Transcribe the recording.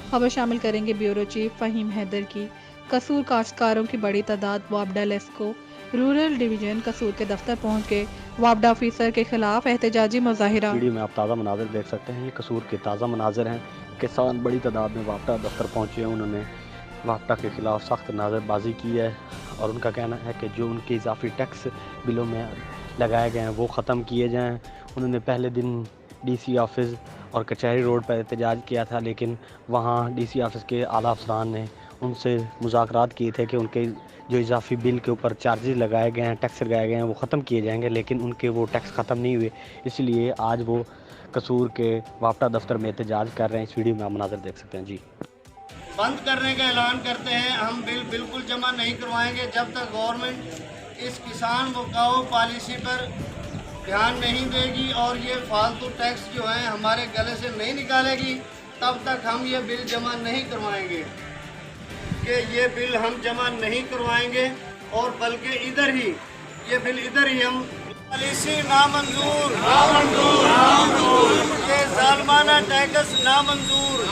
खबर शामिल करेंगे ब्यूरो चीफ फ़हीम हैदर की। कसूर काश्तकारों की बड़ी तादाद वापडा लेस्को रूरल डिवीजन कसूर के दफ्तर पहुंच गए। वापडा ऑफिसर के खिलाफ एहतजाजी मुजाहिरा। वीडियो में आप ताज़ा मनाजिर देख सकते हैं, ये कसूर के ताज़ा मनाजिर हैं। किसान बड़ी तादाद में वापडा दफ्तर पहुँचे हैं। उन्होंने वापडा के खिलाफ सख्त नाज़रबाजी की है और उनका कहना है कि जो उनके इजाफी टैक्स बिलों में लगाए गए हैं वो ख़त्म किए जाएँ। उन्होंने पहले दिन DC ऑफिस और कचहरी रोड पर एहतजाज किया था, लेकिन वहाँ DC ऑफिस के आला अफसरान ने उनसे मुज़ाकरात किए थे कि उनके जो इजाफी बिल के ऊपर चार्जेस लगाए गए हैं, टैक्स लगाए गए हैं, वो ख़त्म किए जाएंगे, लेकिन उनके वो टैक्स ख़त्म नहीं हुए। इसलिए आज वो कसूर के वापडा दफ्तर में एहतजाज कर रहे हैं। इस वीडियो में आप मनाज़र देख सकते हैं। जी, बंद करने का ऐलान करते हैं। हम बिल बिल्कुल जमा नहीं करवाएंगे जब तक गवर्नमेंट इस किसान बचाओ पॉलिसी पर ध्यान नहीं देगी और ये फालतू टैक्स जो है हमारे गले से नहीं निकालेगी, तब तक हम ये बिल जमा नहीं करवाएंगे। कि ये बिल हम जमा नहीं करवाएंगे और बल्कि इधर ही ये बिल इधर ही हम पॉलिसी नामंजूर, ये जालमाना टैक्स नामंजूर।